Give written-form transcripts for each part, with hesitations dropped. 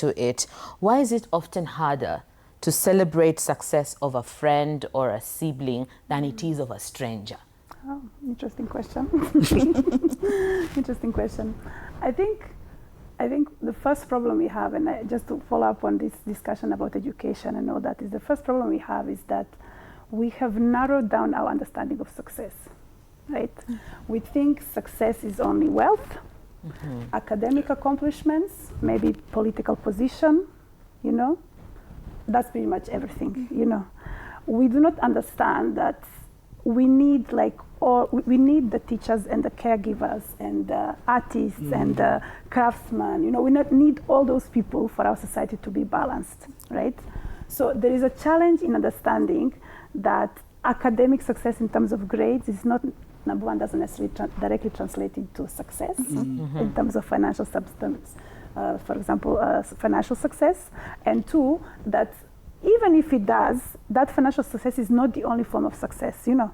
into it. Why is it often harder to celebrate success of a friend or a sibling than it is of a stranger? Oh, interesting question. Interesting question. I think the first problem we have, and just to follow up on this discussion about education and all that, is the first problem we have is that we have narrowed down our understanding of success, right? Mm-hmm. We think success is only wealth, academic accomplishments, maybe political position, you know? That's pretty much everything, you know? We do not understand that we need we need the teachers and the caregivers and the artists and the craftsmen, you know, we need all those people for our society to be balanced, right? So there is a challenge in understanding that academic success in terms of grades is not, number one, doesn't necessarily directly translate into success in terms of financial substance, for example, financial success, and two, that even if it does, that financial success is not the only form of success, you know.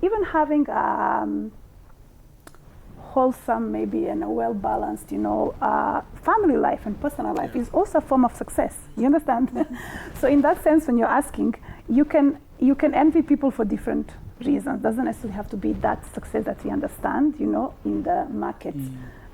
Even having wholesome, maybe, and a well-balanced, you know, family life and personal life is also a form of success, you understand? So in that sense, when you're asking, you can envy people for different reasons. Doesn't necessarily have to be that success that we understand, you know, in the market.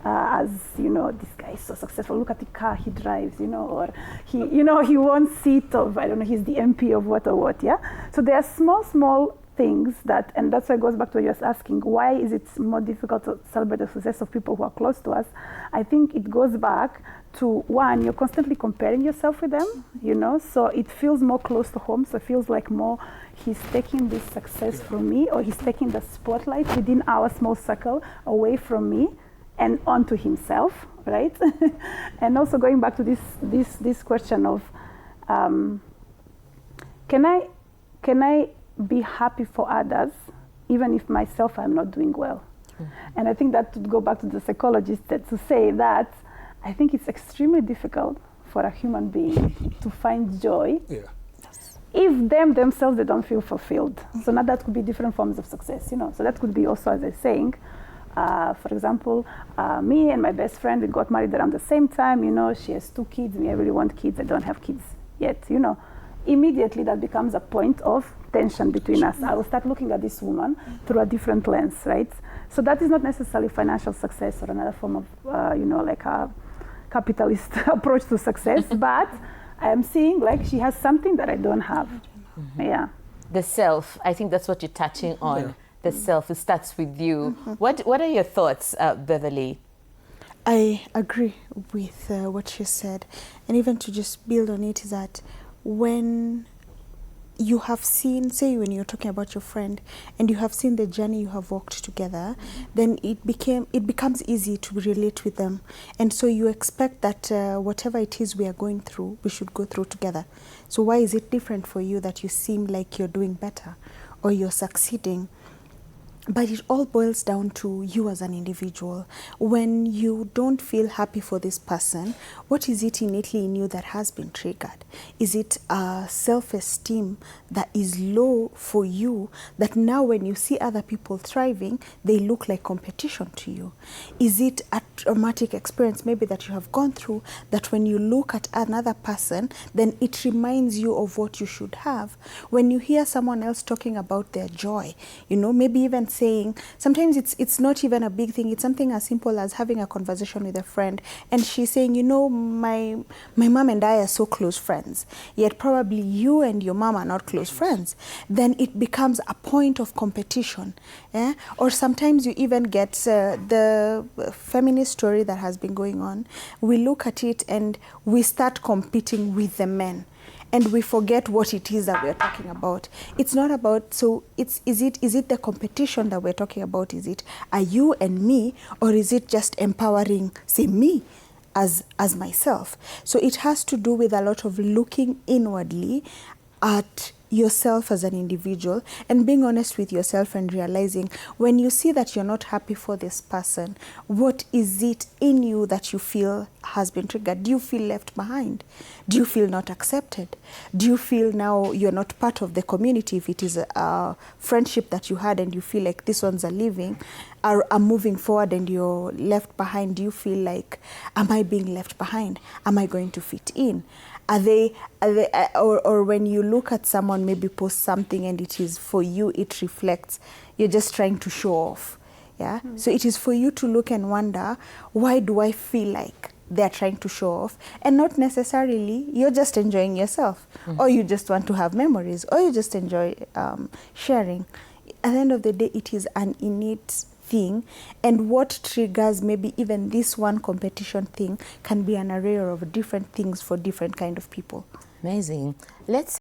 As you know, this guy is so successful. Look at the car he drives, you know, or he won seat of, I don't know, he's the MP of what or what, yeah. So there are small things that, and that's why it goes back to what you're asking. Why is it more difficult to celebrate the success of people who are close to us? I think it goes back to one, you're constantly comparing yourself with them, you know. So it feels more close to home. So it feels like more he's taking this success from me, or he's taking the spotlight within our small circle away from me and onto himself, right? And also going back to this question of, can I be happy for others even if myself I'm not doing well? And I think that to go back to the psychologist to say that I think it's extremely difficult for a human being to find joy if themselves they don't feel fulfilled. So now that could be different forms of success, you know. So that could be also, as I was saying, for example, me and my best friend, we got married around the same time, you know. She has 2 kids, me, I really want kids, I don't have kids yet, you know. Immediately that becomes a point of tension between us. I will start looking at this woman through a different lens, right? So that is not necessarily financial success or another form of, you know, like a capitalist approach to success, but I am seeing like she has something that I don't have. Yeah. The self, I think that's what you're touching on. The self, it starts with you. What are your thoughts, Beverly? I agree with what you said. And even to just build on it is that when you have seen, say when you're talking about your friend and you have seen the journey you have walked together, then it becomes easy to relate with them. And so you expect that whatever it is we are going through, we should go through together. So why is it different for you that you seem like you're doing better or you're succeeding? But it all boils down to you as an individual. When you don't feel happy for this person, what is it innately in you that has been triggered? Is it a self-esteem that is low for you, that now when you see other people thriving, they look like competition to you? Is it a traumatic experience maybe that you have gone through, that when you look at another person, then it reminds you of what you should have? When you hear someone else talking about their joy, you know, maybe even saying, sometimes it's not even a big thing, it's something as simple as having a conversation with a friend and she's saying, you know, my mom and I are so close friends, yet probably you and your mom are not close friends. Then it becomes a point of competition. Or sometimes you even get the feminist story that has been going on. We look at it and we start competing with the men. And we forget what it is that we're talking about. It's not about, so is it the competition that we're talking about? Is it are you and me, or is it just empowering, say, me as myself? So it has to do with a lot of looking inwardly at yourself as an individual and being honest with yourself and realizing when you see that you're not happy for this person, what is it in you that you feel has been triggered? Do you feel left behind? Do you feel not accepted? Do you feel now you're not part of the community if it is a friendship that you had and you feel like this one's a living? are moving forward and you're left behind, do you feel like, am I being left behind? Am I going to fit in? Or when you look at someone maybe post something and it is for you, it reflects, you're just trying to show off. Yeah. So it is for you to look and wonder, why do I feel like they're trying to show off? And not necessarily you're just enjoying yourself, or you just want to have memories, or you just enjoy sharing. At the end of the day, it is an innate thing, and what triggers maybe even this one competition thing can be an array of different things for different kind of people. Amazing. Let's